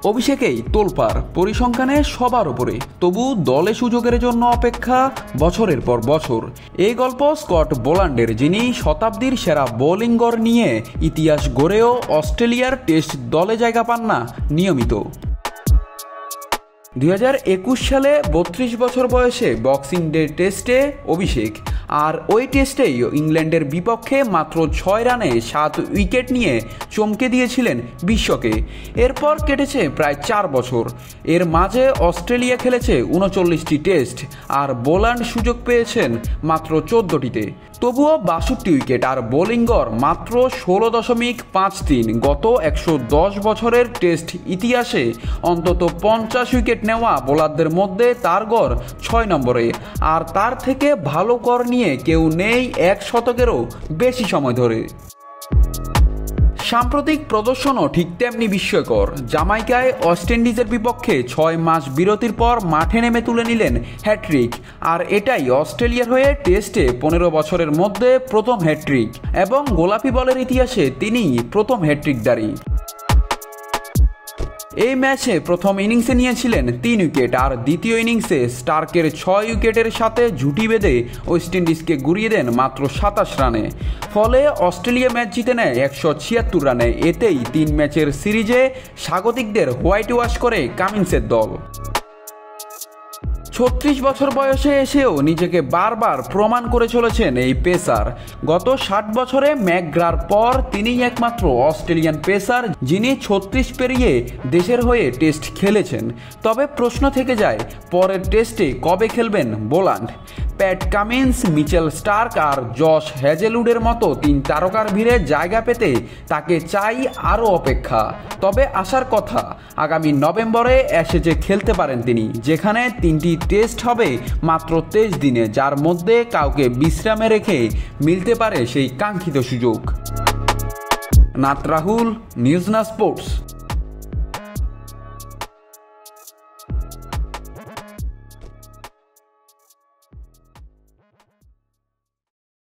অভিষেকেই তোলপাড় পরিসংখ্যানে সবার উপরে, তবু দলে সুযোগের জন্য অপেক্ষা বছরের পর বছর। এই গল্প স্কট বোলান্ডের, যিনি শতাব্দীর সেরা বোলিং গড় নিয়ে ইতিহাস গড়েও অস্ট্রেলিয়ার টেস্ট দলে জায়গা পান না নিয়মিত। 2021 সালে 32 বছর বয়সে বক্সিং ডে টেস্টে অভিষেক, আর ওই টেস্টেই ইংল্যান্ডের বিপক্ষে মাত্র 6 রানে 7 উইকেট নিয়ে চমকে দিয়েছিলেন বিশ্বকে। এরপর কেটেছে প্রায় 4 বছর। এর মাঝে অস্ট্রেলিয়া খেলেছে 39টি টেস্ট, আর বোলান্ড সুযোগ পেয়েছেন মাত্র 14টিতে। তবুও 62 উইকেট আর বোলিং গড় মাত্র 16.53। গত 110 বছরের টেস্ট ইতিহাসে অন্তত 50 উইকেট নেওয়া বোলারদের মধ্যে তার গড় 6 নম্বরে, আর তার থেকে ভালো গড় নিয়ে কেউ নেই 1 শতকেরও বেশি সময় ধরে। সাম্প্রতিক প্রদর্শনও ঠিক তেমনি বিস্ময়কর। জামাইকায় ওয়েস্ট ইন্ডিজের বিপক্ষে 6 মাস বিরতির পর মাঠে নেমে তুলে নিলেন হ্যাট্রিক, আর এটাই অস্ট্রেলিয়ার হয়ে টেস্টে 15 বছরের মধ্যে প্রথম হ্যাট্রিক, এবং গোলাপি বলের ইতিহাসে তিনিই প্রথম হ্যাট্রিকধারী। এই ম্যাচে প্রথম ইনিংসে নিয়েছিলেন 3 উইকেট, আর দ্বিতীয় ইনিংসে স্টার্কের 6 উইকেটের সাথে জুটি বেঁধে ওয়েস্ট ইন্ডিজকে গুড়িয়ে দেন মাত্র 27 রানে। ফলে অস্ট্রেলিয়া ম্যাচ জিতে নেয় 176 রানে। এতেই 3 ম্যাচের সিরিজে স্বাগতিকদের হোয়াইট ওয়াশ করে কামিন্সের দল। 36 বছর বয়সে এসেও নিজেকে বারবার প্রমাণ করে চলেছেন এই পেসার। গত 60 বছরে ম্যাকগ্রার পর তিনিই একমাত্র অস্ট্রেলিয়ান পেসার যিনি 36 পেরিয়ে দেশের হয়ে টেস্ট খেলেছেন। তবে প্রশ্ন থেকে যায়, পরের টেস্টে কবে খেলবেন বোলান্ড? প্যাট কামিন্স, মিচেল স্টার্ক আর জশ হ্যাজেলউডের মতো 3 তারকার ভিড়ে জায়গা পেতে তাকে চাই আরও অপেক্ষা। তবে আসার কথা আগামী নভেম্বরে অ্যাশেজে খেলতে পারেন তিনি, যেখানে 3টি টেস্ট হবে মাত্র 23 দিনে, যার মধ্যে কাউকে বিশ্রামে রেখে মিলতে পারে সেই কাঙ্ক্ষিত সুযোগ। নাত রাহুল, নিউজ না স্পোর্টস।